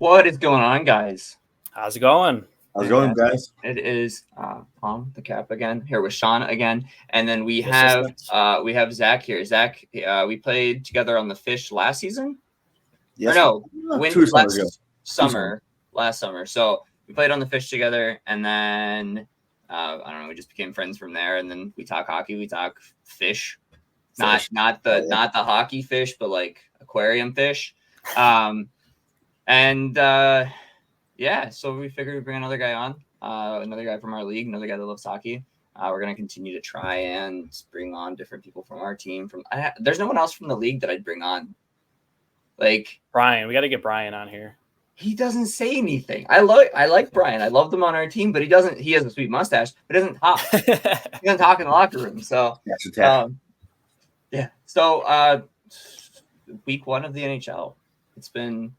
What is going on, guys? How's it going? How's it going, guys? It is Tom, the cap again, here with Sean again, and then we have Zach here. Zach, we played together on the Fish last season. Yes. Or no, last summer. So we played on the Fish together, and then I don't know, we just became friends from there. And then we talk hockey, we talk fish, not the hockey fish, but like aquarium fish. Yeah, so we figured we'd bring another guy on, another guy from our league, another guy that loves hockey. We're going to continue to try and bring on different people from our team. There's no one else from the league that I'd bring on. Like Brian, we got to get Brian on here. He doesn't say anything. I like Brian. I love him on our team, but he has a sweet mustache, but he doesn't talk. He doesn't talk in the locker room. So, yeah. So, week 1 of the NHL. It's been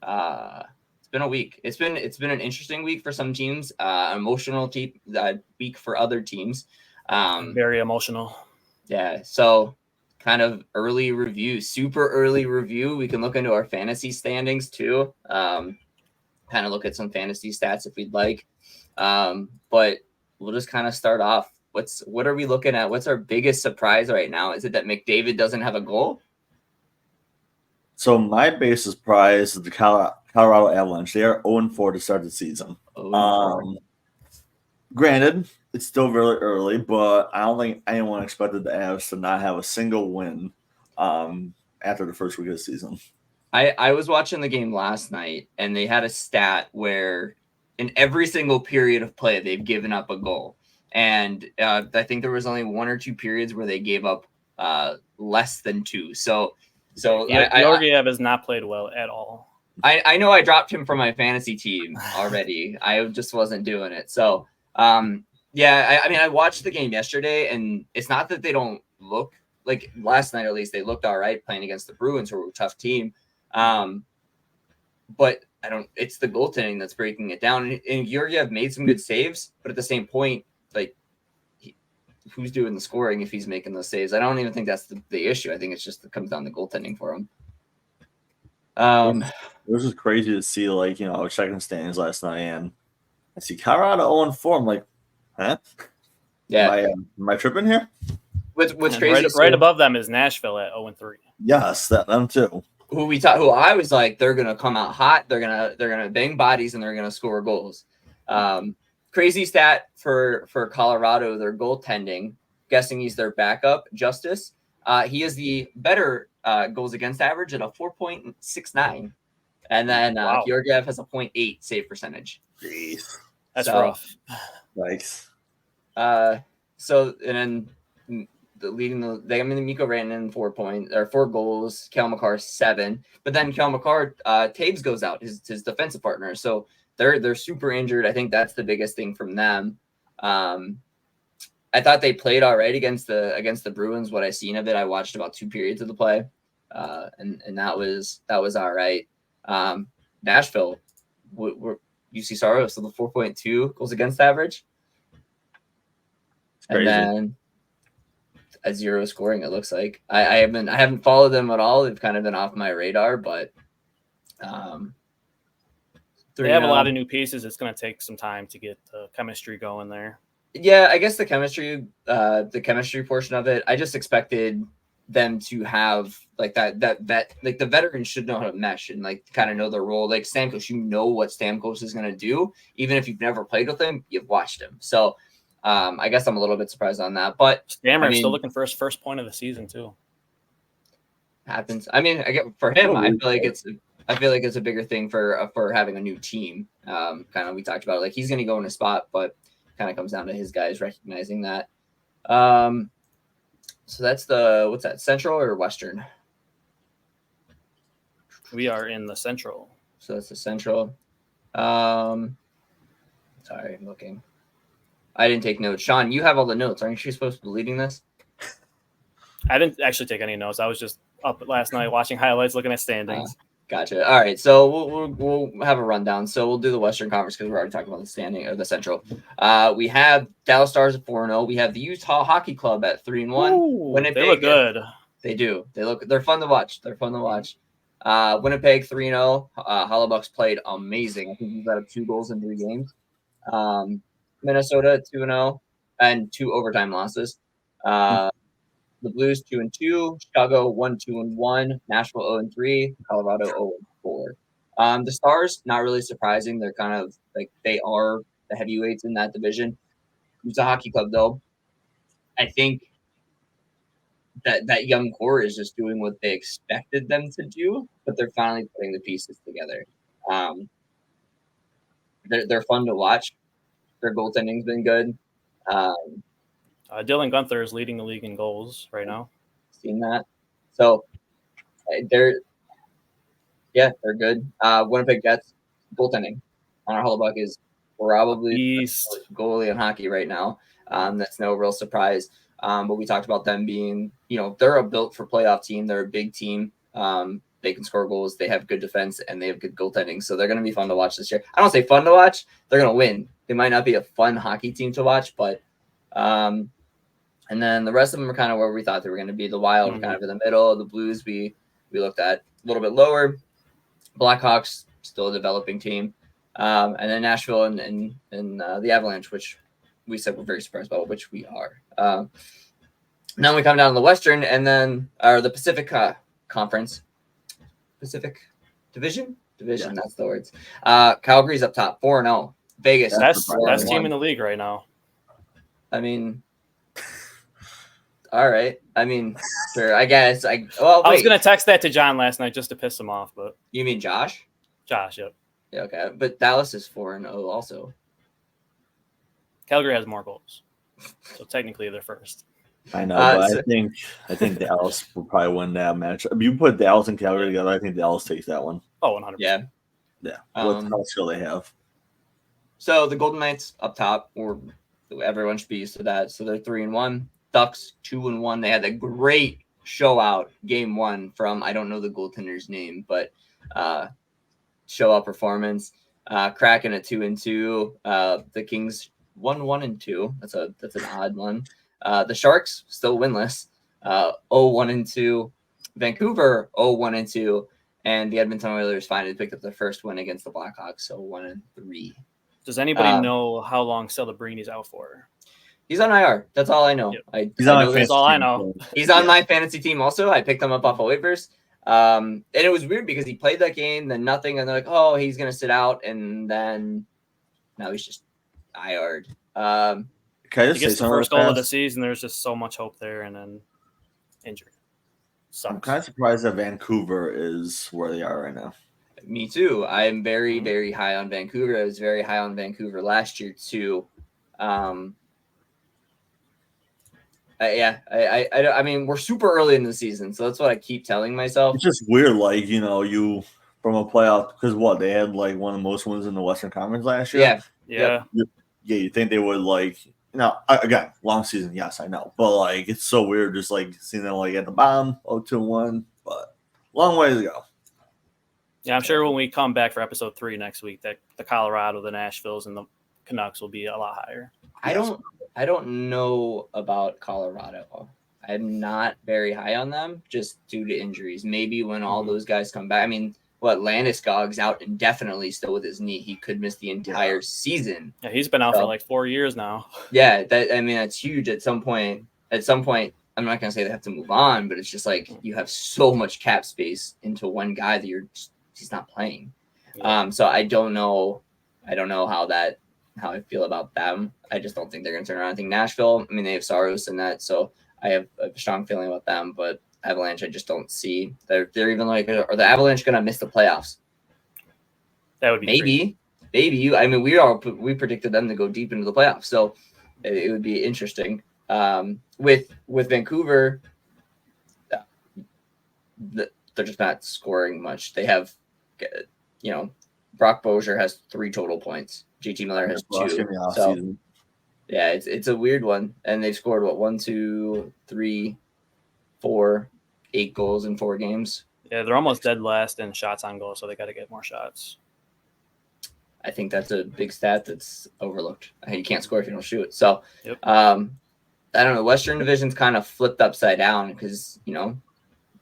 a week. It's been an interesting week for some teams. Emotional week for other teams. Very emotional. Yeah. So kind of super early review. We can look into our fantasy standings too. Kind of look at some fantasy stats if we'd like. But we'll just kind of start off. What are we looking at? What's our biggest surprise right now? Is it that McDavid doesn't have a goal? So my biggest surprise is the Colorado Avalanche. They are 0-4 to start the season. Granted, it's still very early, but I don't think anyone expected the Avs to not have a single win after the first week of the season. I was watching the game last night, and they had a stat where in every single period of play, they've given up a goal. And I think there was only 1 or 2 periods where they gave up less than 2. So Georgiev has not played well at all. I know I dropped him from my fantasy team already. I just wasn't doing it. So, I watched the game yesterday, and it's not that they don't look like last night, at least they looked all right playing against the Bruins, who were a tough team. But it's the goaltending that's breaking it down. And Georgiev made some good saves, but at the same point, like, who's doing the scoring if he's making those saves? I don't even think that's the issue. I think it's just it comes down to goaltending for him. It was just crazy to see, like, I was checking standings last night, and I see Colorado 0-4. I'm like, huh? Yeah. Am I tripping here? What's crazy? Right above them is Nashville at 0-3. Yes, them too. Who I was like, they're gonna come out hot. They're gonna bang bodies and they're gonna score goals. Crazy stat for Colorado, their goaltending. Guessing he's their backup, Justice. He is the better goals against average at a 4.69, and then Georgiev has a 0.8 save percentage. Jeez, that's rough. Nice. So and then Mikko Rantanen 4 goals, Kel McCarr 7, but then Kel McCarr Taves goes out, his defensive partner. So they're super injured. I think that's the biggest thing from them. I thought they played all right against the Bruins. What I seen of it, I watched about 2 periods of the play, and that was all right. Nashville, UC Saros, so the 4.2 goals against average, and then a 0 scoring. It looks like I haven't followed them at all. They've kind of been off my radar, but they have a lot of new pieces. It's going to take some time to get the chemistry going there. Yeah, I guess the chemistry portion of it, I just expected them to have like that like the veterans should know how to mesh and like kind of know their role. Like Stamkos, what Stamkos is going to do, even if you've never played with him, you've watched him. So I guess I'm a little bit surprised on that. But Stammer's still looking for his first point of the season too. Happens. I mean, for him, I feel like it's a bigger thing for having a new team. Kind of we talked about it, like he's going to go in a spot, but kind of comes down to his guys recognizing that. So that's what's that, Central or Western? We are in the Central. So that's the Central. Sorry, I'm looking. I didn't take notes. Sean, you have all the notes. Aren't you supposed to be leading this? I didn't actually take any notes. I was just up last night watching highlights, looking at standings. Gotcha. All right, so we'll have a rundown. So we'll do the Western Conference because we're already talking about the standing or the Central. We have Dallas Stars at 4-0. We have the Utah Hockey Club at 3-1. They look good. They do. They're fun to watch. Winnipeg 3-0. Hollabucks played amazing. I think he's got up 2 goals in 3 games. Minnesota 2-0 and 2 overtime losses. The Blues 2-2. Chicago 1-2-1. Nashville 0-3. Colorado 0-4. The Stars, not really surprising. They're kind of like they are the heavyweights in that division. It's a hockey club, though. I think that young core is just doing what they expected them to do, but they're finally putting the pieces together. They're fun to watch. Their goaltending's been good. Dylan Guenther is leading the league in goals right now. Seen that. So they're good. Winnipeg Jets goaltending. Connor Hellebuyck is probably the best goalie in hockey right now. That's no real surprise. But we talked about them being, they're a built for playoff team. They're a big team. They can score goals. They have good defense and they have good goaltending. So they're going to be fun to watch this year. I don't say fun to watch. They're going to win. They might not be a fun hockey team to watch, but and then the rest of them are kind of where we thought they were going to be. The Wild are kind of in the middle. The Blues we looked at a little bit lower. Blackhawks still a developing team, and then Nashville and the Avalanche, which we said we're very surprised about, which we are. Now we come down to the Western and then the Pacific Conference, Pacific Division. Yeah. That's the words. Calgary's up top, 4-0. Vegas, best team in the league right now. I mean, all right. I mean, sure. I guess. I was gonna text that to John last night just to piss him off, but you mean Josh? Josh, yep. Yeah, okay. But Dallas is 4-0 also. Calgary has more goals, so technically they're first. I know, but I think Dallas will probably win that match. If you put Dallas and Calgary together, I think Dallas takes that one. Oh, 100%. Yeah. What else will they have? So the Golden Knights up top, or everyone should be used to that. So they're 3-1. Ducks 2-1. They had a great show out game 1 from I don't know the goaltender's name, but show out performance. Kraken at 2-2. The Kings 1-1-2. That's an odd one. The Sharks still winless. 0-1-2. Vancouver 0-1-2. And the Edmonton Oilers finally picked up their first win against the Blackhawks. So 1-3. Does anybody know how long Celebrini's out for? He's on IR. That's all I know. Yep. That's all I know. He's on my fantasy team also. I picked him up off of waivers. And it was weird because he played that game, then nothing, and they're like, oh, he's going to sit out, and then now he's just IR'd. He gets the first goal of the season. There's just so much hope there, and then injury. Sucks. I'm kind of surprised that Vancouver is where they are right now. Me too. I am very, very high on Vancouver. I was very high on Vancouver last year too. I mean, we're super early in the season, so that's what I keep telling myself. It's just weird, like, you from a playoff, because they had like one of the most wins in the Western Conference last year. Yeah. You think they would again, long season, yes, I know, but like it's so weird, just like seeing them like at the bottom, 0-1, but long way to go. Yeah, I'm sure when we come back for episode 3 next week, that the Colorado, the Nashvilles, and the Canucks will be a lot higher. I don't know about Colorado. I'm not very high on them just due to injuries. Maybe when all those guys come back. I mean, Landeskog's out indefinitely still with his knee. He could miss the entire season. Yeah, he's been out for like 4 years now. Yeah, that's huge. At some point, I'm not gonna say they have to move on, but it's just like you have so much cap space into one guy that he's not playing. Yeah. So I don't know how I feel about them. I just don't think they're going to turn around. I think Nashville, I mean, they have Saros in that, so I have a strong feeling about them. But Avalanche, I just don't see. They're even like, are the Avalanche going to miss the playoffs? That would be maybe. I mean, we predicted them to go deep into the playoffs, so it would be interesting. With Vancouver, they're just not scoring much. They have, Brock Bozier has 3 total points. JT Miller has 2. So, yeah, it's a weird one. And they've scored, 1, 2, 3, 4, 8 goals in 4 games. Yeah, they're almost dead last in shots on goal, so they got to get more shots. I think that's a big stat that's overlooked. You can't score if you don't shoot. So, yep. I don't know. The Western Division's kind of flipped upside down because,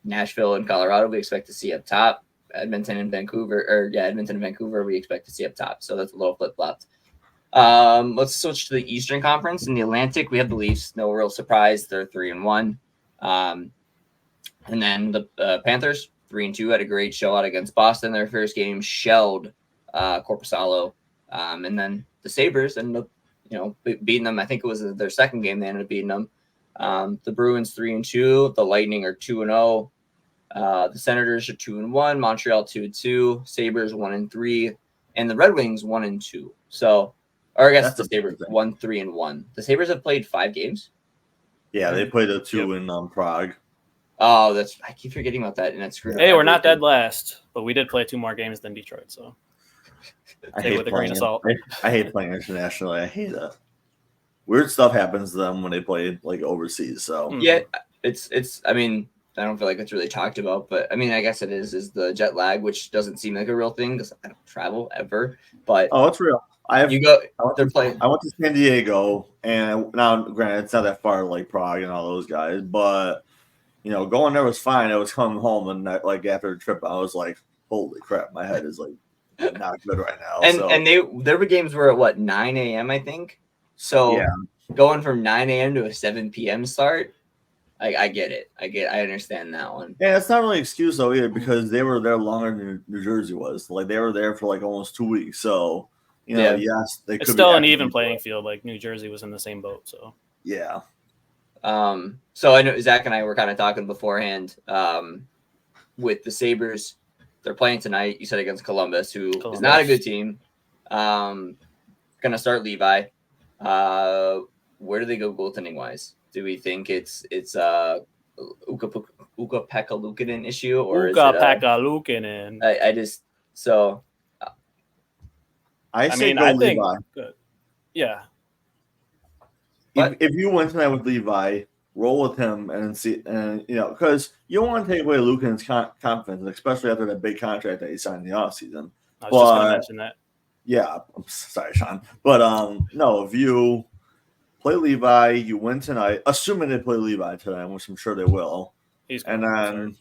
Nashville and Colorado we expect to see up top. Edmonton and Vancouver, we expect to see up top. So that's a little flip-flopped. Let's switch to the Eastern Conference. In the Atlantic, we have the Leafs. No real surprise. They're 3-1. And then the Panthers, 3-2, had a great show out against Boston. Their first game shelled Korpisalo. And then the Sabres ended up, beating them. I think it was their second game. They ended up beating them. The Bruins 3-2. The Lightning are 2-0. The Senators are 2-1. Montreal 2-2. Sabres 1-3. And the Red Wings 1-2. So, or I guess the Sabres 1-3-1. The Sabres have played 5 games. Yeah, they played a 2 in Prague. Oh, I keep forgetting about that, and it's screwed. Hey, we're not dead last, but we did play 2 more games than Detroit, so I take it with a grain of salt. I hate playing internationally. I hate it. Weird stuff happens to them when they play like overseas. So yeah, it's. I mean, I don't feel like it's really talked about, but I mean, I guess it is the jet lag, which doesn't seem like a real thing because I don't travel ever. But it's real. I went to San Diego, and now granted it's not that far like Prague and all those guys, but going there was fine. I was coming home, and like after the trip, I was like, "Holy crap, my head is like not good right now." And their games were at what 9 a.m. I think. So going from 9 a.m. to a 7 p.m. start, I get it. I understand that one. Yeah, it's not really an excuse though either because they were there longer than New Jersey was. Like they were there for like almost 2 weeks. So yes, they could. It's still an even playing field. Like New Jersey was in the same boat. So yeah. So I know Zach and I were kind of talking beforehand. With the Sabres, they're playing tonight. You said against Columbus, who is not a good team. Gonna start Levi. Where do they go goaltending wise? Do we think it's Ukko-Pekka Luukkonen issue or Ukko-Pekka Luukkonen? I just so. I think Levi. Good. Yeah. If you went tonight with Levi, roll with him and see, and because you don't want to take away Luukkonen's confidence, especially after that big contract that he signed in the offseason. I was just going to mention that. Yeah, I'm sorry, Sean, but no, if you play Levi, you win tonight, assuming they play Levi tonight, which I'm sure they will. And then,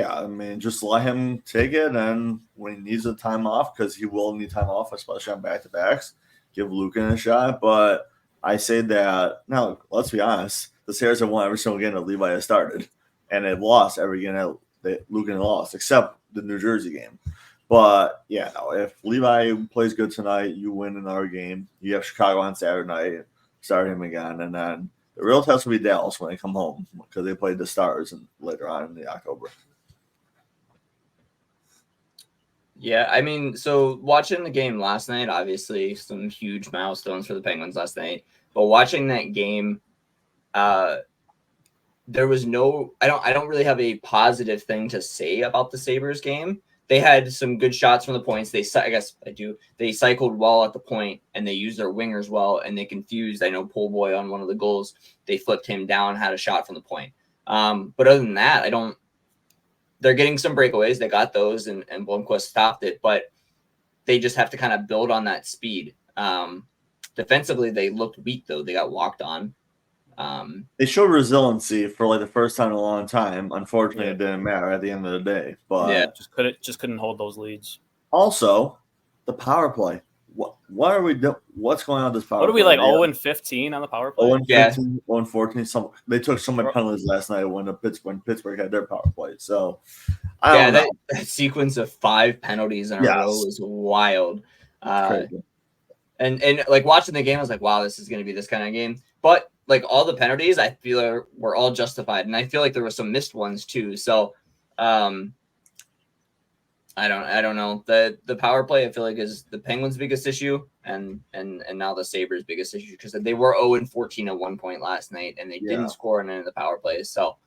I mean, just let him take it, and when he needs a time off, because he will need time off, especially on back-to-backs, give Luukkonen a shot. But I say that now. Let's be honest. The Sabres have won every single game that Levi has started, and they've lost every game that Luukkonen lost, except the New Jersey game. But if Levi plays good tonight, you win another game. You have Chicago on Saturday night, start him again, and then the real test will be Dallas when they come home because they played the Stars and later on in the October. Yeah, I mean, so watching the game last night, obviously some huge milestones for the Penguins last night. But watching that game, there was I don't really have a positive thing to say about the Sabres game. They had some good shots from the points. They cycled well at the point, and they used their wingers well, and they confused. I know Pool Boy on one of the goals. They flipped him down, had a shot from the point. But other than that, they're getting some breakaways. They got those, and Blomqvist stopped it, but they just have to kind of build on that speed. Defensively, they looked weak, though. They got walked on. They showed resiliency for like the first time in a long time. Unfortunately, it didn't matter at the end of the day. But just couldn't hold those leads. Also, the power play. What are we doing? What's going on with this power play? What are we like 0-15 on the power play? 0-15, 0-14. They took so many penalties last night when Pittsburgh had their power play. So I don't know. That sequence of 5 penalties in a row was wild. And like watching the game, I was like, wow, this is going to be this kind of game. But like all the penalties, I feel were all justified, and I feel like there were some missed ones too. So, I don't know. The power play I feel like is the Penguins' biggest issue, and now the Sabres' biggest issue because they were 0-14 at one point last night, and they didn't score on any of the power plays. So,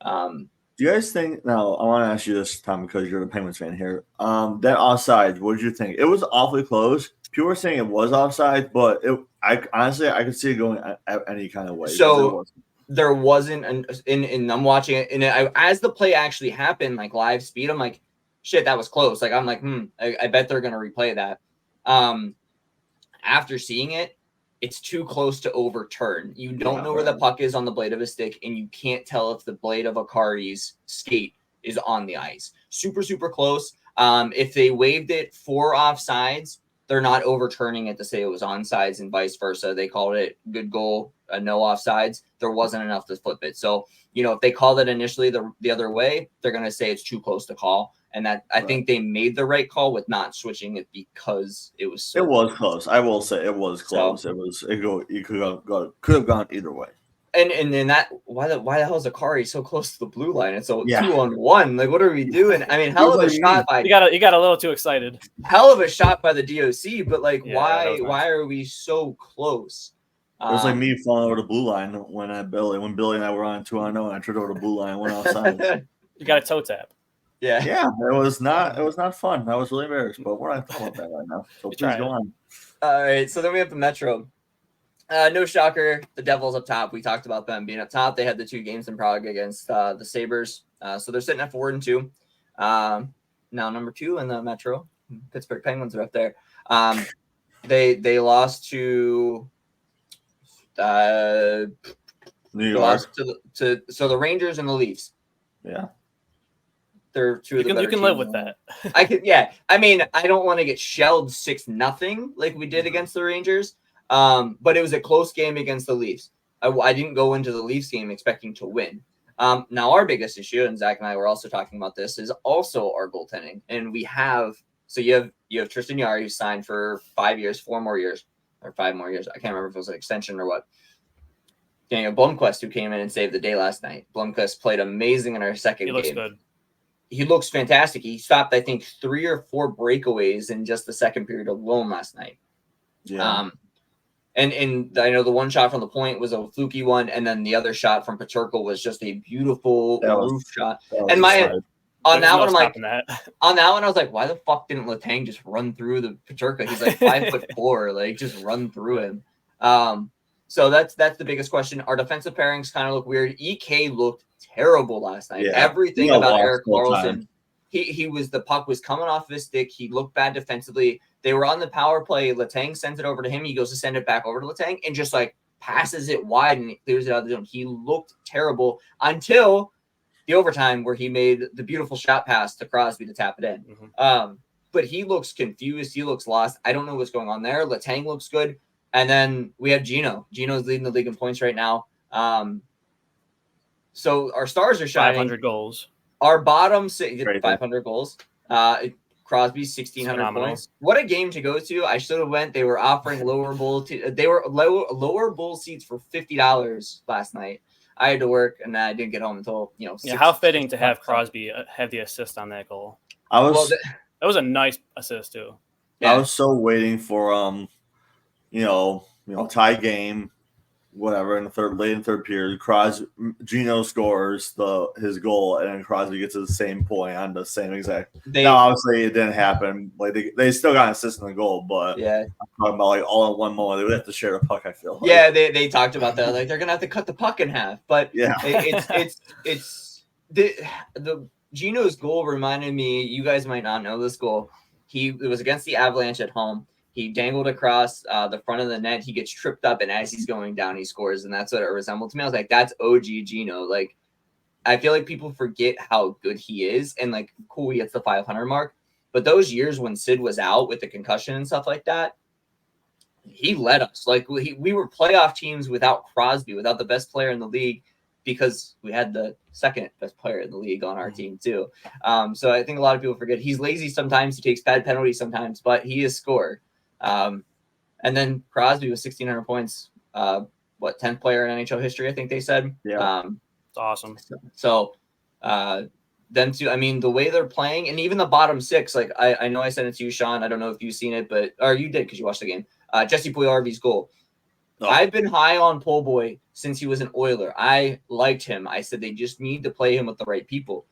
do you guys think? Now, I want to ask you this, Tom, because you're a Penguins fan here. That offside, what did you think? It was awfully close. People were saying it was offside, but I honestly could see it going any kind of way. So there wasn't, and I'm watching it, and as the play actually happened, like live speed, I'm like, shit, that was close. Like I'm like, I bet they're gonna replay that. After seeing it, it's too close to overturn. You don't know where the puck is on the blade of a stick, and you can't tell if the blade of a Cardi's skate is on the ice. super, super close. If they waived it for offsides, they're not overturning it to say it was onsides and vice versa. They called it good goal, no offsides. There wasn't enough to flip it. So, if they called it initially the other way, they're going to say it's too close to call. And that I think they made the right call with not switching it because it was so close. I will say it was close. So, it could have gone either way. And that why the hell is Akari so close to the blue line? It's a 2-on-1. Like, what are we doing? I mean, hell of a shot by you got a little too excited. Hell of a shot by the DOC, but like, why are we so close? It was like me falling over the blue line when Billy and I were on 2-0 and I tripped over the blue line and went outside. You got a toe tap. Yeah. It was not fun. I was really embarrassed, but we're not talking about that right now. So please go on. All right, so then we have the Metro. No shocker, the Devils up top. We talked about them being up top. They had the 2 games in Prague against the Sabres. So they're sitting at 4-2. Now number 2 in the Metro. Pittsburgh Penguins are up there. They lost to New York. So the Rangers and the Leafs. Yeah. They're 2 of the better You can live with that. I could, yeah. I mean, I don't want to get shelled 6-0 like we did against the Rangers. But it was a close game against the Leafs. I didn't go into the Leafs game expecting to win. Now our biggest issue, and Zach and I were also talking about this, is also our goaltending. And you have Tristan Jarry, who signed for 5 years, 4 more years, or 5 more years. I can't remember if it was an extension or what. Daniel Blomqvist, who came in and saved the day last night. Blomqvist played amazing in our second game. He looks good. He looks fantastic. He stopped, I think, 3 or 4 breakaways in just the second period alone last night. Yeah. And I know the one shot from the point was a fluky one, and then the other shot from Paterka was just a beautiful roof shot. And on that one, I was like, why the fuck didn't Letang just run through the Paterka? He's like 5'4", like just run through him. So that's the biggest question. Our defensive pairings kind of look weird. EK looked terrible last night. Everything about Erik Karlsson. The puck was coming off his stick. He looked bad defensively. They were on the power play. Letang sends it over to him. He goes to send it back over to Letang and just like passes it wide and clears it out of the zone. He looked terrible until the overtime where he made the beautiful shot pass to Crosby to tap it in. Mm-hmm. But he looks confused. He looks lost. I don't know what's going on there. Letang looks good. And then we have Gino. Gino's leading the league in points right now. So our stars are shining. 500 goals. Our bottom 500 goals. Crosby's 1,600 points. What a game to go to! I should have went. They were offering lower bowl seats for $50 last night. I had to work, and I didn't get home until how fitting to have Crosby have the assist on that goal. That was a nice assist too. Yeah. I was so waiting for tie game, whatever in the late in third period. Gino scores his goal, and then Crosby gets to the same point on the same exact. Obviously it didn't happen. Like they still got an assist in the goal, but I'm talking about like all in one moment. They would have to share the puck. I feel. Like. Yeah, they talked about that. Like they're gonna have to cut the puck in half. But it's the Gino's goal reminded me. You guys might not know this goal. It was against the Avalanche at home. He dangled across the front of the net. He gets tripped up, and as he's going down, he scores. And that's what it resembled to me. I was like, that's OG Gino. Like, I feel like people forget how good he is. And, like, cool, he gets the 500 mark. But those years when Sid was out with the concussion and stuff like that, he led us. Like, we were playoff teams without Crosby, without the best player in the league, because we had the second best player in the league on our team, too. So I think a lot of people forget. He's lazy sometimes. He takes bad penalties sometimes, but he is scorer. And then Crosby with 1,600 points, 10th player in NHL history, I think they said. Yeah. It's awesome. So them two, I mean, the way they're playing, and even the bottom 6, like I know I sent it to you, Sean. I don't know if you've seen it, or you did because you watched the game. Jesse Puljujarvi's goal. Oh. I've been high on Puljujärvi since he was an Oiler. I liked him. I said they just need to play him with the right people.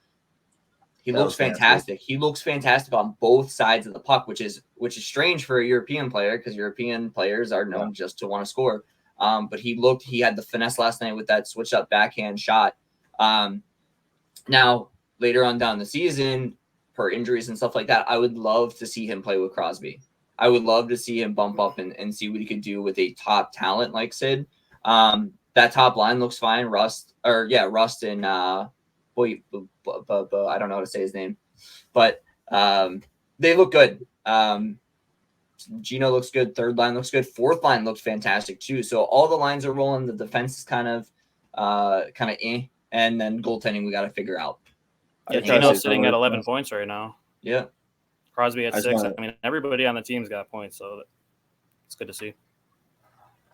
He looks fantastic. He looks fantastic on both sides of the puck, which is strange for a European player because European players are known just to want to score. But he had the finesse last night with that switch up backhand shot. Now, later on down the season, per injuries and stuff like that, I would love to see him play with Crosby. I would love to see him bump up and see what he could do with a top talent like Sid. That top line looks fine. Rust and I don't know how to say his name. But they look good. Gino looks good. Third line looks good. Fourth line looks fantastic too. So all the lines are rolling. The defense is kind of and then goaltending we got to figure out. Yeah, Gino's sitting at 11 points right now. Yeah, Crosby at 6. I mean, everybody on the team's got points, so it's good to see.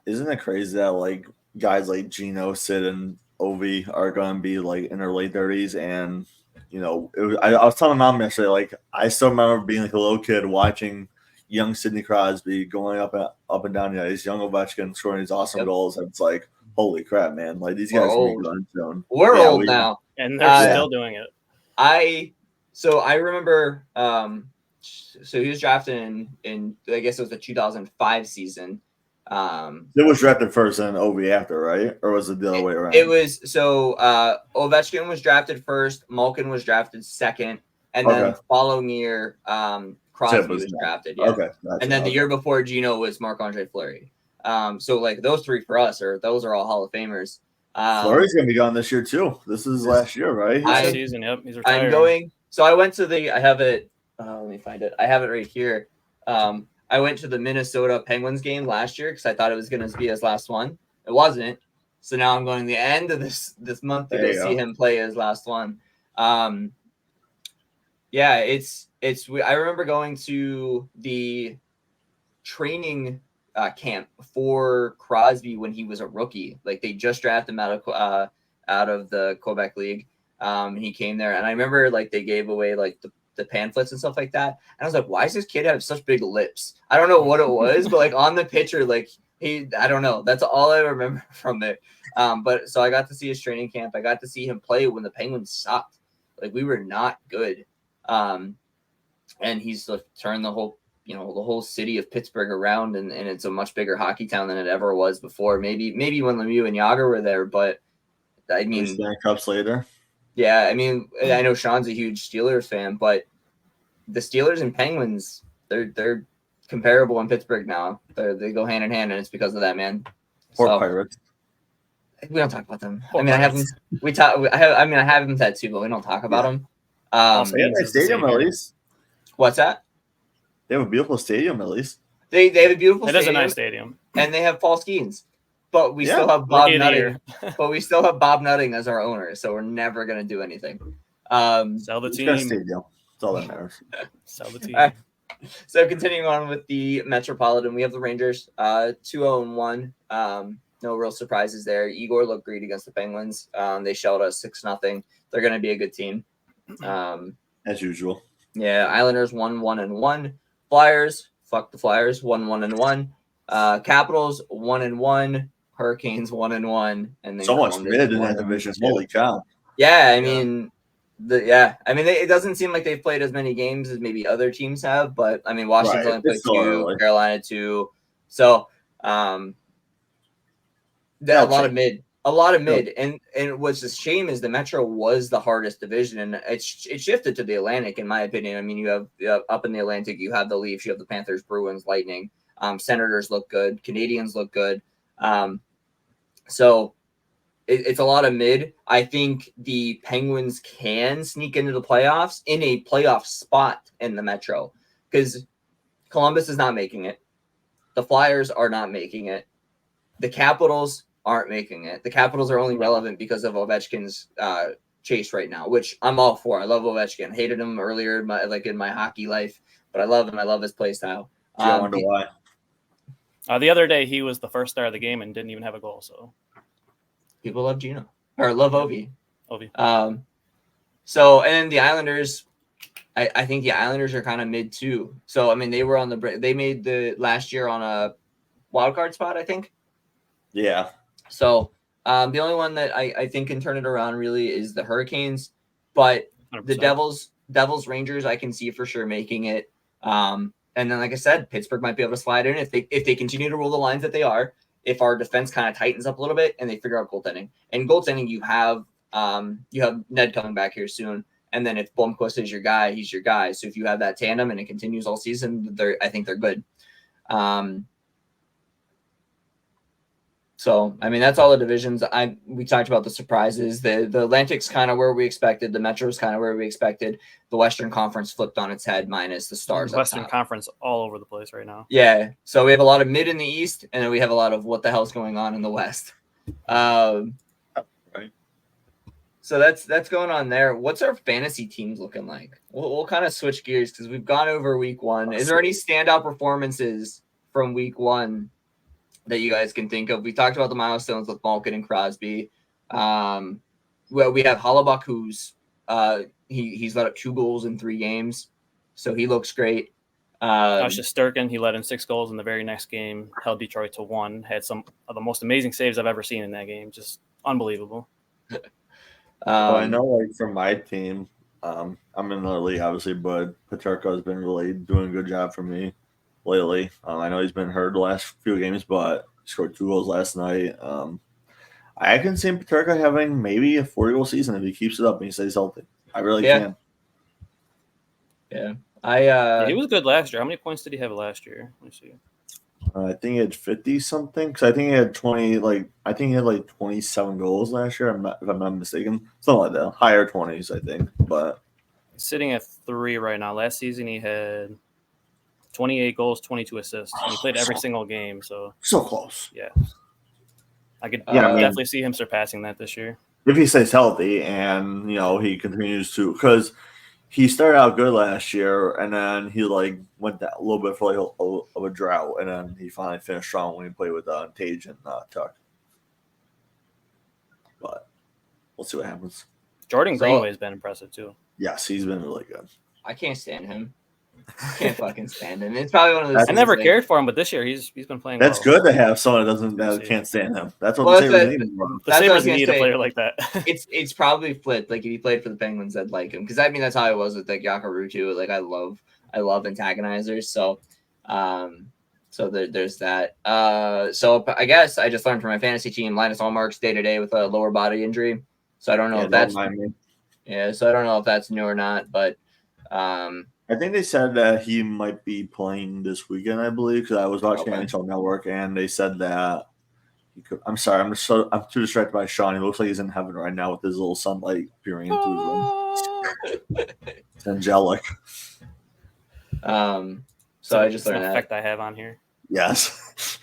Isn't it crazy that like guys like Gino, Sid, and Ovi are going to be like in their late 30s? And I was telling Mom yesterday, like I still remember being like a little kid watching young Sidney Crosby going up and down the ice, young Ovechkin scoring these awesome goals. And it's like, holy crap, man! Like these guys can be good zone. We're old now, and they're still doing it. I remember. So he was drafted in I guess it was the 2005 season. It was drafted first and Ovi after, right? Or was it the other way around? It was Ovechkin was drafted first, Malkin was drafted second, and then following year, Crosby was drafted. Yeah. Okay. And then the year before Gino was Marc-Andre Fleury. So like those three for us those are all Hall of Famers. Fleury's gonna be gone this year too. This is last year, right? This season, yep. He's retired. I'm going. So I went to I have it. Let me find it. I have it right here. I went to the Minnesota Penguins game last year because I thought it was going to be his last one. It wasn't. So now I'm going the end of this month to go see him play his last one. Yeah, it's. I remember going to the training camp for Crosby when he was a rookie. Like they just drafted him out of the Quebec League. He came there, and I remember like they gave away like the pamphlets and stuff like that. And I was like, why does this kid have such big lips? I don't know what it was, but like on the picture, like I don't know. That's all I remember from it. But so I got to see his training camp. I got to see him play when the Penguins sucked. Like we were not good. And he's like, turned the whole city of Pittsburgh around, and it's a much bigger hockey town than it ever was before. Maybe when Lemieux and Jagr were there, but I mean, cups later. Yeah, I mean, I know Sean's a huge Steelers fan, but the Steelers and Penguins, they're comparable in Pittsburgh now. They go hand in hand, and it's because of that, man. Poor Pirates. We don't talk about them. I have them. I have them tattooed, but we don't talk about them. They have a stadium at least. What's that? They have a beautiful stadium at least. They have a beautiful. It is a nice stadium, and they have Paul Skeens. But we still have Bob Nutting. But we still have Bob Nutting as our owner, so we're never gonna do anything. Sell the team. That's all that matters. Sell the team. So continuing on with the Metropolitan, we have the Rangers, 2-0-1. No real surprises there. Igor looked great against the Penguins. They shelled us 6-0. They're gonna be a good team. As usual. Yeah, Islanders 1-1-1. Flyers, fuck the Flyers, 1-1-1. Capitals 1-1. Hurricanes 1-1, and then so much mid in that division. Holy cow! Yeah, I mean, it doesn't seem like they've played as many games as maybe other teams have, but I mean, Washington only played 2, Carolina 2, so a lot of mid, and what's a shame is the Metro was the hardest division, and it shifted to the Atlantic, in my opinion. I mean, you have up in the Atlantic, you have the Leafs, you have the Panthers, Bruins, Lightning. Senators look good. Canadians look good. So it's a lot of mid. I think the Penguins can sneak into the playoffs in a playoff spot in the Metro because Columbus is not making it. The Flyers are not making it. The Capitals aren't making it. The Capitals are only relevant because of Ovechkin's chase right now, which I'm all for. I love Ovechkin. Hated him earlier in my hockey life, but I love him. I love his play style. I wonder why. The other day, he was the first star of the game and didn't even have a goal. So people love Gino or love Ovi. Ovi. So and the Islanders, I think the Islanders are kind of mid too. So I mean, they were on they made the last year on a wild card spot, I think. Yeah. So the only one that I think can turn it around really is the Hurricanes, but 100%. The Devils, Rangers, I can see for sure making it. And then, like I said, Pittsburgh might be able to slide in if they continue to roll the lines that they are. If our defense kind of tightens up a little bit and they figure out goaltending. And goaltending, you have Ned coming back here soon. And then if Blomqvist is your guy, he's your guy. So if you have that tandem and it continues all season, I think they're good. So So, I mean, that's all the divisions. We talked about the surprises. The Atlantic's kind of where we expected. The Metro's kind of where we expected. The Western Conference flipped on its head minus the Stars. Western Conference all over the place right now. Yeah. So we have a lot of mid in the East, and then we have a lot of what the hell's going on in the West. Right. So that's going on there. What's our fantasy teams looking like? We'll kind of switch gears because we've gone over week 1. Is there any standout performances from week 1 that you guys can think of? We talked about the milestones with Malkin and Crosby. Well, we have Hollebuck, who's he's let up 2 goals in 3 games, so he looks great. Shesterkin, he let in 6 goals in the very next game, held Detroit to 1. Had some of the most amazing saves I've ever seen in that game. Just unbelievable. Well, I know, like, for my team, I'm in the league, obviously, but Peterka has been really doing a good job for me lately. I know he's been hurt the last few games, but he scored 2 goals last night. I can see Peterka having maybe a 40-goal season if he keeps it up and he stays healthy. I really can. Yeah. He was good last year. How many points did he have last year? Let me see. I think he had 50 something because I think he had 20. I think he had 27 goals last year. If I'm not mistaken, something like that. Higher 20s, I think. But sitting at 3 right now. Last season he had 28 goals, 22 assists. He played every single game. So close. Yeah, I could definitely see him surpassing that this year if he stays healthy and he continues to, because he started out good last year, and then he went that a little bit for of a drought, and then he finally finished strong when he played with Tage and Tuck. But we'll see what happens. Jordan Greenway's been impressive too. Yes, he's been really good. I can't stand him. I can't fucking stand him. It's probably one of those. I never cared for him, but this year he's been playing. That's good to have someone that can't stand him. That's what the Sabres need. The Sabres need a player like that. It's probably flipped. Like if he played for the Penguins, I'd like him because I mean that's how I was with Yakaru too. Like I love antagonizers. So, there's that. So I guess I just learned from my fantasy team Linus Ullmark's day-to-day with a lower body injury. So I don't know if that's so I don't know if that's new or not, but I think they said that he might be playing this weekend, I believe, because I was watching NHL Network, and they said that he could. I'm sorry, I'm too distracted by Sean. He looks like he's in heaven right now with his little sunlight peering into his room. It's angelic. So I just learned that effect I have on here. Yes.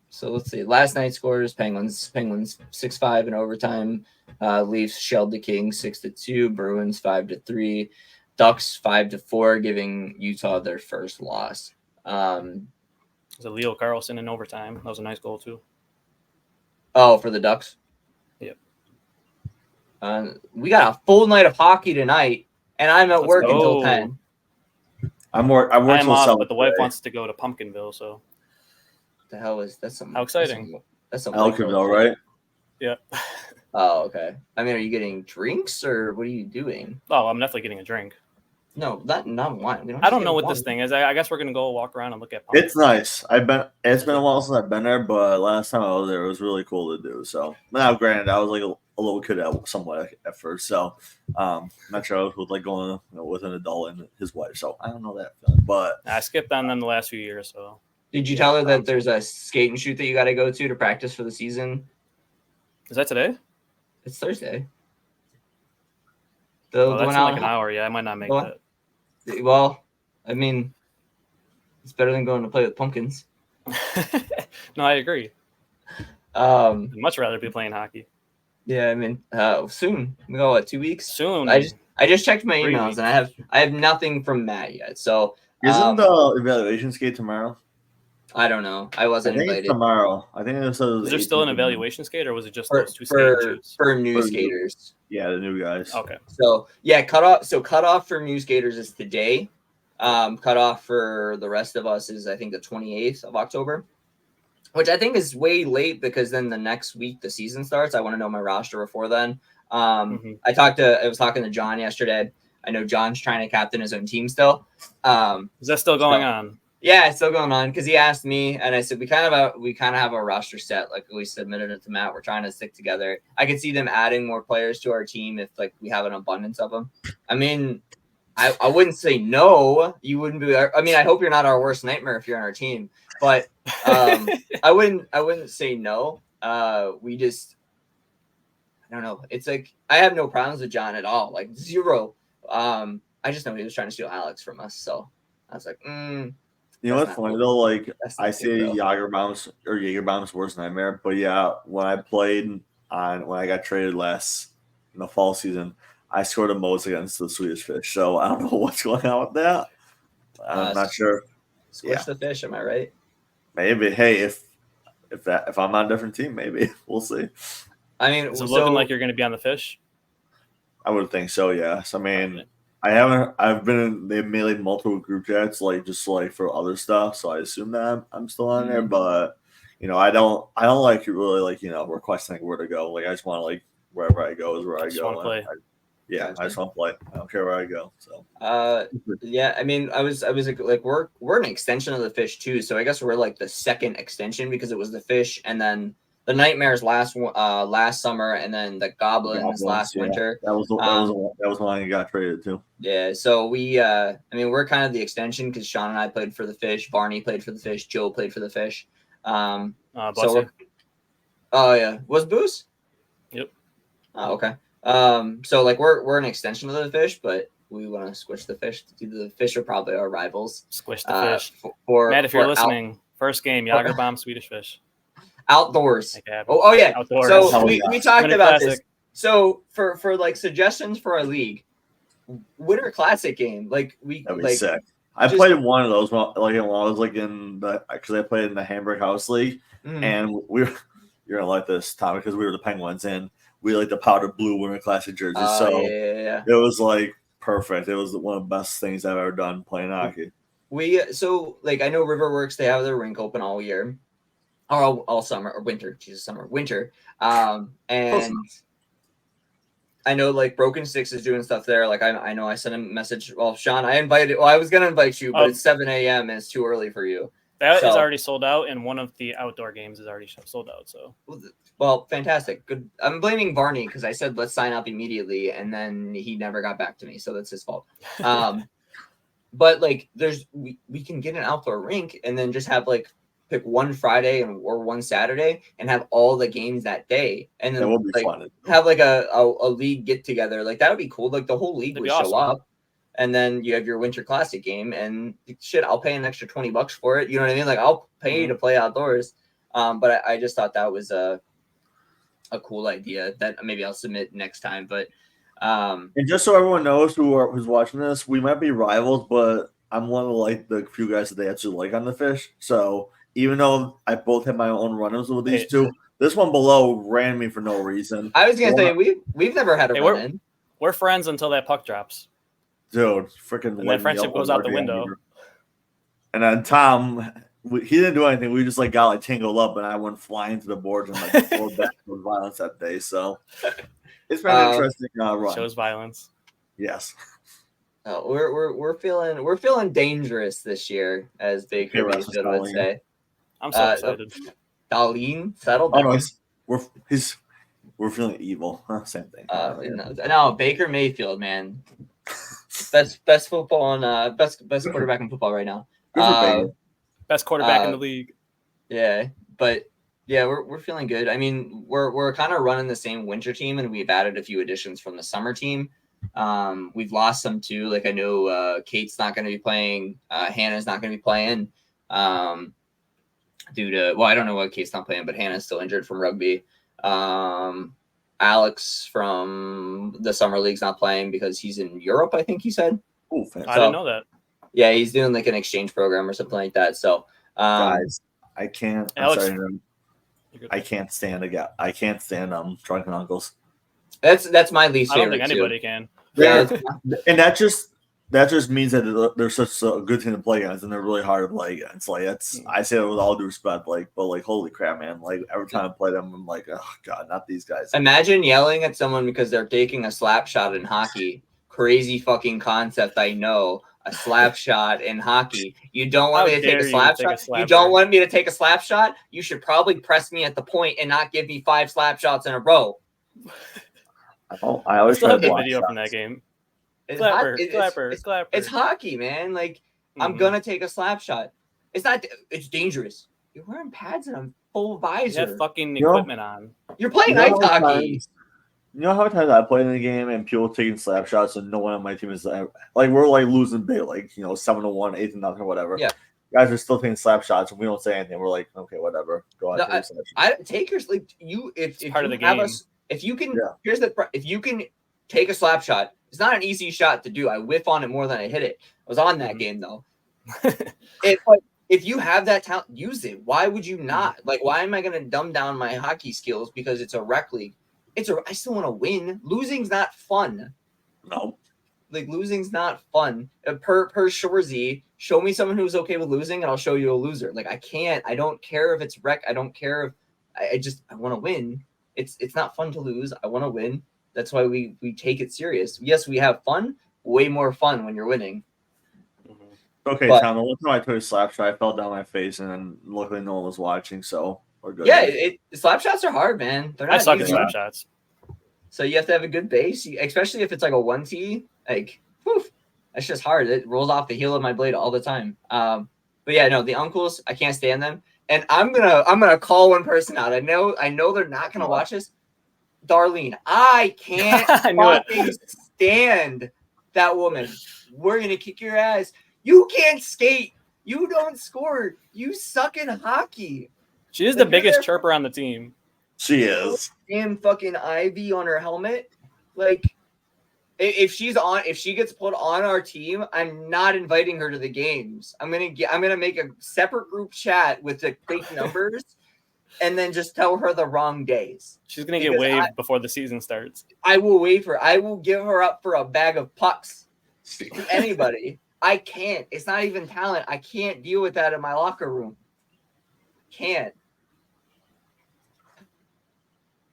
So let's see. Last night's scores: Penguins 6-5 in overtime. Leafs shelled the Kings 6-2. Bruins 5-3. Ducks 5-4, giving Utah their first loss. It was a Leo Carlson in overtime. That was a nice goal too. Oh, for the Ducks. Yep. We got a full night of hockey tonight, and I'm at work until 10. I'm off, but the wife wants to go to Pumpkinville, so. The hell is that? How exciting! That's some Elkinville, right? Yeah. Oh, okay. I mean, are you getting drinks or what are you doing? Oh, I'm definitely getting a drink. No, not wine. I don't know what this thing is. I guess we're gonna go walk around and look at pumpkins. It's nice. It's been a while since I've been there, but last time I was there, it was really cool to do. So now, granted, I was like a little kid somewhat at first, so not sure I was with going with an adult and his wife. So I don't know that, but I skipped on them the last few years. So did you tell her that there's a skate and shoot that you got to go to practice for the season? Is that today? It's Thursday. That's in like an hour. Yeah, I might not make that. Well, I mean, it's better than going to play with pumpkins. No, I agree. I'd much rather be playing hockey. Yeah, I mean, soon. We go 2 weeks. Soon. I just checked my emails and I have nothing from Matt yet. So isn't the evaluation skate tomorrow? I don't know. I wasn't invited. Tomorrow. I think it says. Is there still an evaluation skate, or was it just those 2 skaters? For new skaters? Yeah, the new guys. Okay. So yeah, cutoff for new skaters is today. Cutoff for the rest of us is I think the 28th of October, which I think is way late because then the next week the season starts. I want to know my roster before then. I was talking to John yesterday. I know John's trying to captain his own team still. Is that still going on? Yeah, it's still going on because he asked me, and I said we kind of have a roster set. Like we submitted it to Matt. We're trying to stick together. I could see them adding more players to our team if we have an abundance of them. I mean, I wouldn't say no. You wouldn't be. I mean, I hope you're not our worst nightmare if you're on our team. But I wouldn't say no. We just, I don't know. It's like I have no problems with John at all. Like 0. I just know he was trying to steal Alex from us. So I was like, You know what's funny though? Like I say JagrBombs worst nightmare, but yeah, when I got traded last in the fall season, I scored a most against the Swedish Fish. So I don't know what's going on with that. I'm not sure. Squish the fish, am I right? Maybe. Hey, if I'm on a different team, maybe we'll see. I mean, is it looking like you're going to be on the Fish? I would think so. Yes. I mean, Okay. I've been in. They've made like multiple group chats, like just like for other stuff. So I assume that I'm still on there, but I don't like really like requesting where to go. Like I just want to like wherever I go is where I go. Play. I just want to play. I don't care where I go. So yeah, I mean, I was like we're an extension of the Fish too, so I guess we're like the second extension because it was the Fish and then the Nightmares last summer and then the Goblins last winter. That was the one you got traded to. Yeah, so we I mean we're kind of the extension because Sean and I played for the Fish, Barney played for the Fish, Joe played for the Fish. Oh yeah, was Booze? Yep. Oh, okay. So like we're an extension of the Fish, but we want to squish the Fish. The Fish are probably our rivals. Squish the Fish. Matt, if you're listening, first game, JagrBombs, Swedish Fish. Outdoors. Oh yeah. Outdoors. So we talked about this. So for like suggestions for our league, Winter Classic game. Like that'd be sick. I played in one of those when I was like in the because I played in the Hamburg House League, and you're gonna like this, Tommy, because we were the Penguins and we like the powder blue Winter Classic jerseys. It was like perfect. It was one of the best things I've ever done playing hockey. I know Riverworks, they have their rink open all year. Or all summer or winter. Winter. And I know like Broken Sticks is doing stuff there. Like I know I sent a message. Well, Sean, I was gonna invite you, but it's 7 a.m. and it's too early for you. That is already sold out, and one of the outdoor games is already sold out. So well, fantastic. Good. I'm blaming Barney because I said let's sign up immediately, and then he never got back to me, so that's his fault. But like we can get an outdoor rink and then just have like pick one Friday or one Saturday and have all the games that day, and then have like a league get together. Like that would be cool. Like the whole league would show up, and then you have your Winter Classic game. And shit, I'll pay an extra $20 for it. You know what I mean? Like I'll pay to play outdoors. But I just thought that was a cool idea that maybe I'll submit next time. But and just so everyone knows who's watching this, we might be rivals, but I'm one of like the few guys that they actually like on the Fish. So even though I both have my own run-ins with these two, this one below ran me for no reason. I was gonna say we've never had a run-in. We're friends until that puck drops. Dude, freaking and that friendship goes out the window. And then Tom, he didn't do anything. We just like got like tangled up, and I went flying to the boards and like pulled back with violence that day. So it's been an interesting run. Shows violence. Yes. Oh, we're feeling dangerous this year, as Baker Mayfield would say. I'm so excited. Darlene, settle down. Oh, no, we're feeling evil. Same thing. No, Baker Mayfield, man, best football and best quarterback in football right now. Best quarterback in the league. Yeah, but yeah, we're feeling good. I mean, we're kind of running the same winter team, and we've added a few additions from the summer team. We've lost some too. Like I know Kate's not going to be playing. Hannah's not going to be playing. Due to I don't know what Kate's not playing, but Hannah's still injured from rugby. Alex from the summer league's not playing because he's in Europe, I think he said. Oh, I didn't know that. Yeah, he's doing like an exchange program or something like that. So guys, I can't. Alex, I can't stand I can't stand drunken uncles. That's my least favorite. I don't think anybody can. Yeah, and that just means that they're such a good team to play against, and they're really hard to play against. Like I say it with all due respect, but holy crap, man! Like every time I play them, I'm like, oh god, not these guys. Imagine yelling at someone because they're taking a slap shot in hockey. Crazy fucking concept, I know. A slap shot in hockey. You don't want me to take a slap shot? You don't want me to take a slap shot? You should probably press me at the point and not give me 5 slap shots in a row. I always still have the video from that game. Clapper. It's hockey, man. Like I'm gonna take a slap shot. It's not. It's dangerous. You're wearing pads and a full visor. You have fucking equipment on. You're playing ice hockey. You know how many times I played in the game and people taking slap shots and no one on my team is like we're like losing big, like 7-1, 8-0, whatever. Yeah. Guys are still taking slap shots and we don't say anything. We're like, okay, whatever. Go out. I take your if part of the game. game. If you can, if you can take a slap shot, it's not an easy shot to do. I whiff on it more than I hit it. I was on that game though. If you have that talent, use it. Why would you not? Like, why am I going to dumb down my hockey skills because it's a rec league? I still want to win. Losing's not fun. No. Like, losing's not fun. Per Shorzy, show me someone who's okay with losing, and I'll show you a loser. Like, I don't care if it's rec. I don't care if I want to win. It's not fun to lose. I want to win. That's why we take it serious. Yes, we have fun. Way more fun when you're winning. Okay, Tom, the one time I took a slap shot, I fell down my face, and then luckily no one was watching, so we're good. Yeah, slap shots are hard, man. They're not. I suck at slap shots. So you have to have a good base, especially if it's like a 1T. Like, whew, that's just hard. It rolls off the heel of my blade all the time. But yeah, no, the uncles, I can't stand them, and I'm gonna call one person out. I know they're not gonna watch this. Darlene, I can't fucking stand that woman. We're gonna kick your ass. You can't skate. You don't score. You suck in hockey. She is the biggest chirper on the team. She is. Damn fucking Ivy on her helmet. Like, if she gets put on our team, I'm not inviting her to the games. I'm gonna make a separate group chat with the fake numbers, and then just tell her the wrong days. She's gonna get waived before the season starts. I will waive her. I will give her up for a bag of pucks to anybody. I can't. It's not even talent. I can't deal with that in my locker room. Can't.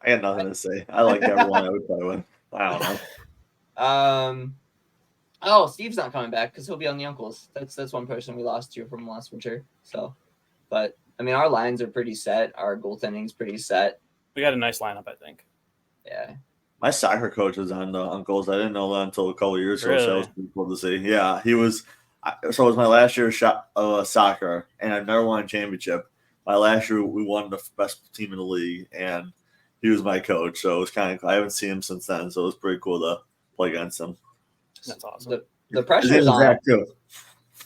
I got nothing to say. I like everyone I would play with. I don't know. Steve's not coming back because he'll be on the uncles. That's one person we lost to from last winter. So, but I mean, our lines are pretty set. Our goaltending's pretty set. We got a nice lineup, I think. Yeah. My soccer coach was on the uncles. I didn't know that until a couple of years ago. Really? So it was pretty cool to see. Yeah, he was. So it was my last year of soccer, and I've never won a championship. My last year, we won the best team in the league, and he was my coach. So it was kind of. I haven't seen him since then, so it was pretty cool to play against him. That's awesome. The pressure's on.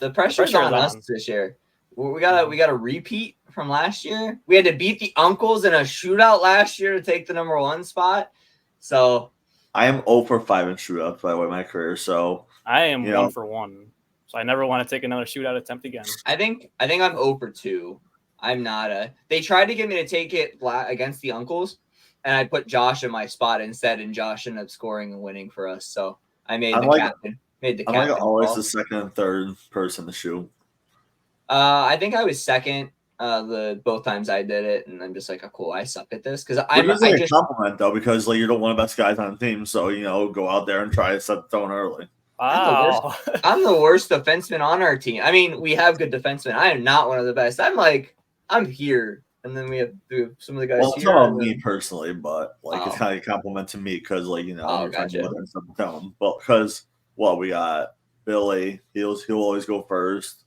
The pressure's on us this year. We got a repeat from last year. We had to beat the uncles in a shootout last year to take the number 1 spot. So I am 0 for 5 in shootouts by the way my career. So I am 1 for 1. So I never want to take another shootout attempt again. I think I'm 0 for 2. I'm not They tried to get me to take it against the uncles, and I put Josh in my spot instead, and Josh ended up scoring and winning for us. So I made the captain. I'm like always the second and third person to shoot. I think I was second. Both times I did it, and I'm just like, oh, cool, I suck at this because I just a compliment though, because like you're the one of the best guys on the team, so go out there and try to set the tone early. Wow. I'm the worst defenseman on our team. I mean, we have good defensemen. I am not one of the best. I'm here, and then we have some of the guys. Well, here. it's not me personally, but it's kind of a compliment to me because you're trying to go and set the tone. But because we got Billy, he'll always go first.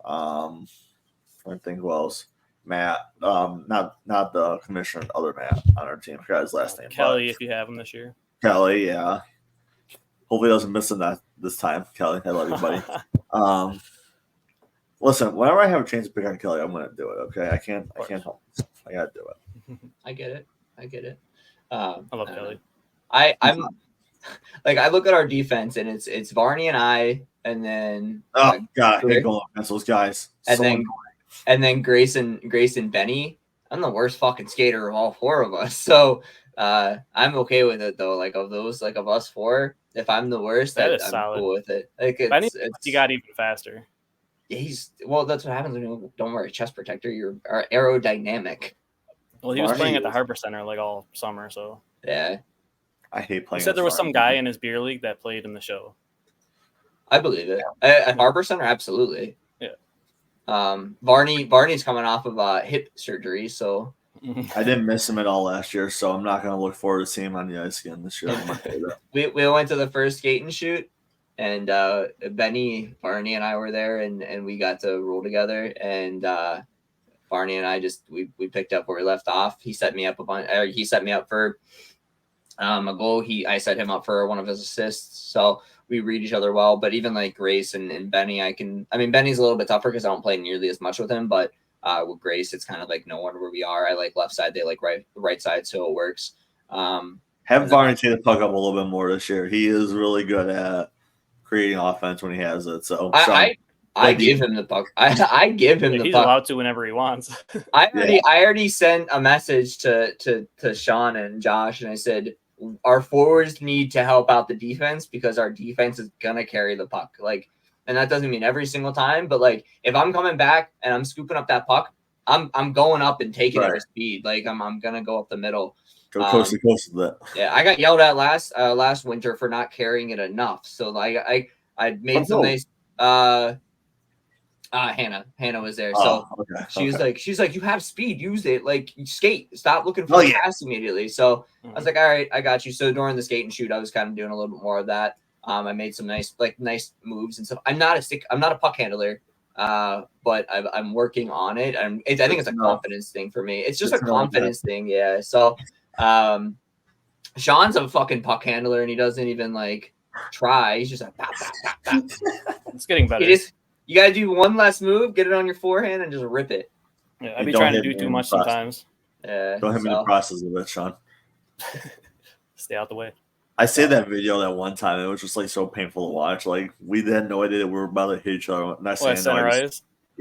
I think who else? Matt, not the commissioner, other Matt on our team. I forgot his last name. Kelly, if you have him this year. Kelly, yeah. Hopefully he doesn't miss that this time. Kelly, I love you, buddy. Listen, whenever I have a chance to pick on Kelly, I'm gonna do it. Okay, I can't help myself. I gotta do it. I get it. I love Kelly. I'm like, I look at our defense, and it's Varney and I, and then God, I hate going against those guys. And then Grace and Benny. I'm the worst fucking skater of all 4 of us. So I'm okay with it though. Like of us 4, if I'm the worst, I'm solid. Cool with it. Like he got even faster. Yeah, that's what happens when you don't wear a chest protector. You're aerodynamic. Well, he was playing at the Harbor Center like all summer, so yeah. I hate playing. He said there was some guy in his beer league that played in the show. I believe it. At Harbor Center, absolutely. Yeah. Barney's coming off of hip surgery, so I didn't miss him at all last year, so I'm not going to look forward to seeing him on the ice again this year. we went to the first skate and shoot, and Benny, Barney, and I were there, and we got to roll together. And Barney and I just we picked up where we left off. He set me up he set me up for a goal. I set him up for one of his assists. So we read each other well. But even like Grace and Benny, Benny's a little bit tougher because I don't play nearly as much with him. But with Grace, it's kind of like no one where we are. I like left side, they like right side, so it works. Have Barney take the puck up a little bit more this year. He is really good at creating offense when he has it. So I give him the puck. I give him the puck. He's allowed to whenever he wants. I already sent a message to Sean and Josh, and I said our forwards need to help out the defense because our defense is gonna carry the puck. Like, and that doesn't mean every single time, but like if I'm coming back and I'm scooping up that puck, I'm going up and taking it with speed. Like I'm gonna go up the middle. Go coast to coast with that. Yeah, I got yelled at last winter for not carrying it enough. So like I made some nice. Hannah was there. So she's like, you have speed, use it. Like skate. Stop looking for the pass immediately. So I was like, all right, I got you. So during the skate and shoot, I was kind of doing a little bit more of that. I made some nice moves and stuff. I'm not a puck handler. But I'm working on it. I think it's a confidence thing for me. It's just a confidence thing. Yeah. So Sean's a fucking puck handler and he doesn't even like try. He's just like pop, pop, pop, pop. It's getting better. You gotta do one less move, get it on your forehand, and just rip it. Yeah, I'd be trying to do too much sometimes. Yeah. Don't hit me in the process of it, Sean. Stay out the way. I saved that video that one time. It was just like so painful to watch. Like we had no idea that we were about to hit each other. Not saying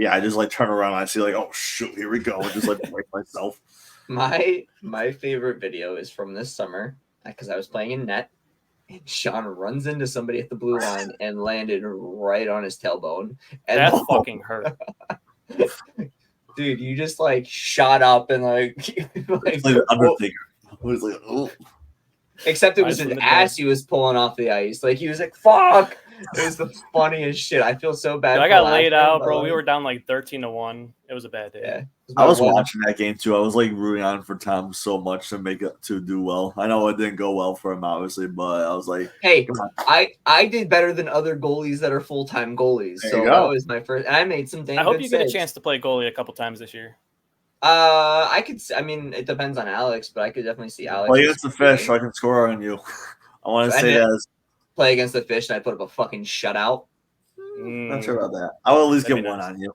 I just like turn around and I see like, oh shoot, here we go, and just like break myself. My favorite video is from this summer because I was playing in net, and Sean runs into somebody at the blue line and landed right on his tailbone. And that fucking hurt. Dude, you just like shot up and like Undertaker. I was like, oh. Except it was an ass he was pulling off the ice. Like he was like, fuck. It was the funniest shit. I feel so bad. Dude, I got laid out, bro. We were down like 13-1. It was a bad day. Yeah. I was watching that game too. I was like rooting on for Tom so much to do well. I know it didn't go well for him, obviously, but I was like, hey, I did better than other goalies that are full-time goalies. So that was my first. And I made some damn I hope good you get saves. a chance to play goalie a couple times this year. It depends on Alex, but I could definitely see Alex. Play against the Fish so I can score on you. I want to say that. Play against the Fish and I put up a fucking shutout. Not sure about that. I will at least get one on you.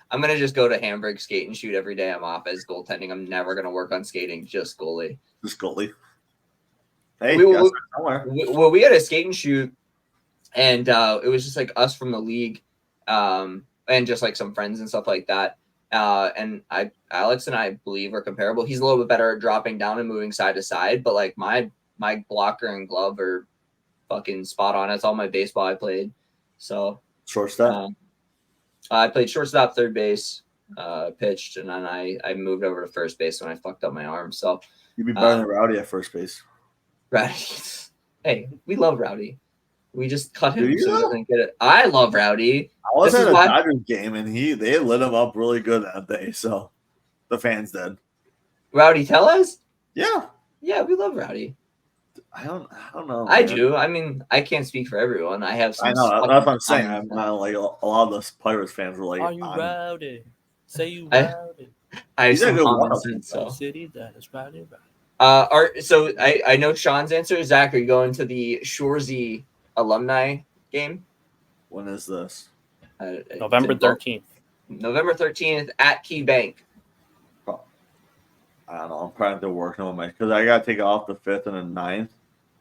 I'm going to just go to Hamburg, skate, and shoot every day I'm off as goaltending. I'm never going to work on skating, just goalie. Just goalie. Hey, we had a skate and shoot, and it was just like us from the league and just like some friends and stuff like that. And Alex and I believe are comparable. He's a little bit better at dropping down and moving side to side, but like my blocker and glove are fucking spot on. That's all my baseball I played. So shortstop. I played shortstop, third base, pitched, and then I moved over to first base when I fucked up my arm. So you'd be better than Rowdy at first base. Rowdy, hey, we love Rowdy. We just cut him so he doesn't get it. I love Rowdy. I was at a Dodgers game and they lit him up really good that day. So the fans did. Rowdy, tell us. Yeah, we love Rowdy. I don't know. I do. I mean, I can't speak for everyone. I have some. I know. That's what I'm saying. I'm not like a lot of the Pirates fans were like, "Are you rowdy? Say you rowdy." I have some common sense. So city that is rowdy. So I know Sean's answer. Zach, are you going to the Shoresy alumni game? When is this? November 13th. November 13th at Key Bank. I don't know. I'm probably still working on because I gotta take off the 5th and the 9th.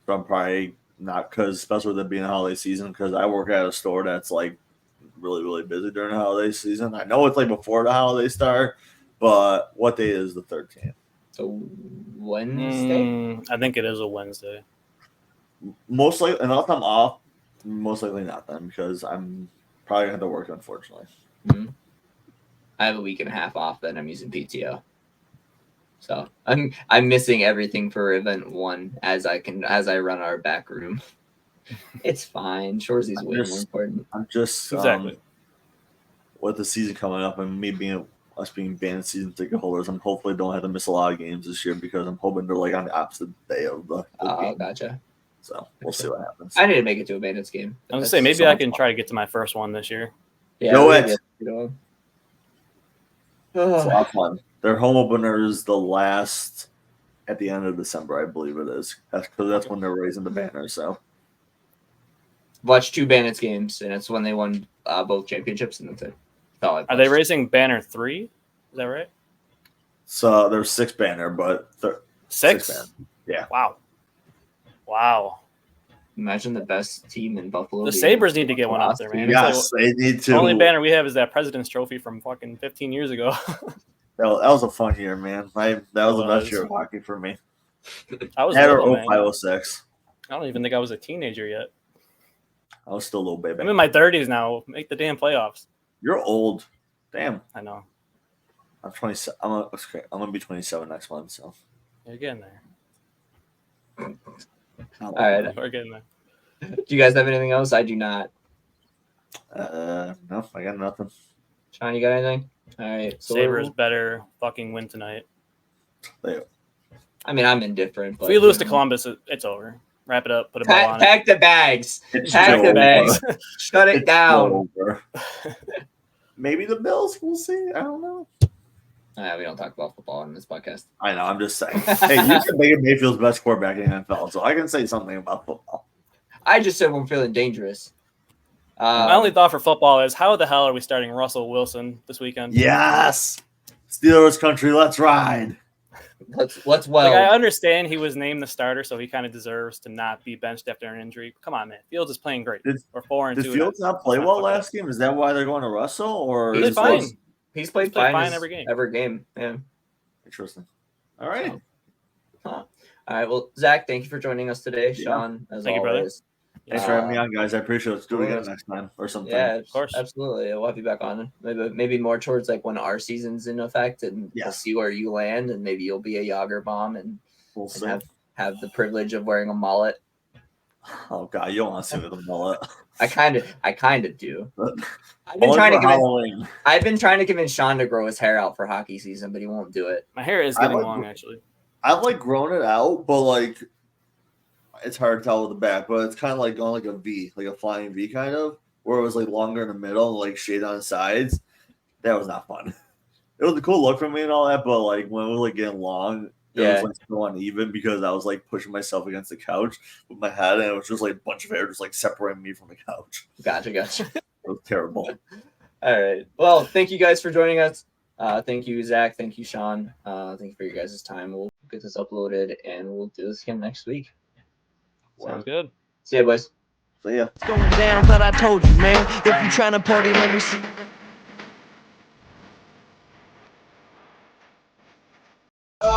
So I'm probably not especially with it being a holiday season, because I work at a store that's like really, really busy during the holiday season. I know it's like before the holidays start, but what day is the 13th? So Wednesday? I think it is a Wednesday. Most likely, unless I'm off, most likely not then, because I'm probably gonna have to work, unfortunately. Mm-hmm. I have a week and a half off, then I'm using PTO. So I'm missing everything for event 1 as I run our back room. It's fine. Shoresy's way more important. I'm just exactly with the season coming up and me being banned season ticket holders, I'm hopefully don't have to miss a lot of games this year because I'm hoping they're like on the opposite day of the Oh, game. gotcha. So we'll see what happens. I need to make it to a Bandits game. I was gonna say maybe I can try to get to my first one this year. Yeah, Do it. It's a lot of fun. Their home opener is the last at the end of December, I believe it is. That's when they're raising the banner. So watch 2 Bandits games, and it's when they won both championships, and that's it. Are they raising banner 3? Is that right? So there's 6 banner, but 6 banner. Yeah. Wow. Imagine the best team in Buffalo. The Sabres need to get one out there, man. Yes, they need to. The only banner we have is that President's Trophy from fucking 15 years ago. That was a fun year, man. That was the best year of hockey for me. I was That or little, 05-06. I don't even think I was a teenager yet. I was still a little baby. I'm in my 30s now. Make the damn playoffs. You're old. Damn. I know. I'm 27. I'm gonna be 27 next month. So you're getting there. All right, we're getting there. Do you guys have anything else? I do not. No, I got nothing. Sean, you got anything? All right. So Sabres better fucking win tonight. I mean, I'm indifferent. But, if we lose to Columbus, it's over. Wrap it up. Put a ball on it. Pack the bags. Pack the bags. Shut it down. Maybe the Bills. We'll see. I don't know. We don't talk about football in this podcast. I know. I'm just saying. Hey, you said Baker Mayfield's best quarterback in the NFL, so I can say something about football. I just said I'm feeling dangerous. My only thought for football is how the hell are we starting Russell Wilson this weekend? Yes, Steelers country, let's ride. Let's Like, I understand he was named the starter, so he kind of deserves to not be benched after an injury. Come on, man. Fields is playing great. We're 4-2. Did Fields not play well last game? Is that why they're going to Russell? Or he's fine. He's played fine every game. Every game. Yeah. Interesting. All right. All right. Well, Zach, thank you for joining us today. Sean, as thank always. Thanks for having me on, guys. I appreciate it. Let's do it again next time or something. Yeah, of course. Absolutely. We'll have you back on. Maybe more towards like when our season's in effect, and we'll see where you land, and maybe you'll be a JagrBomb and have the privilege of wearing a mullet. Oh God, you don't want to see with a mullet. I kind of do. I've been trying to convince Sean to grow his hair out for hockey season, but he won't do it. My hair is getting long, actually. I've like grown it out, but like it's hard to tell with the back, but it's kind of like going like a V, like a flying V kind of, where it was like longer in the middle and like shade on the sides. That was not fun. It was a cool look for me and all that, but like when it was like getting long, it was like so uneven because I was like pushing myself against the couch with my head, and it was just like a bunch of hair just like separating me from the couch. Gotcha. It was terrible. All right. Well, thank you guys for joining us. Thank you, Zach. Thank you, Sean. Thank you for your guys' time. We'll get this uploaded, and we'll do this again next week. Sounds good. See ya, boys. See ya. It's going down, but I told you, man. If you trying to party, let me see.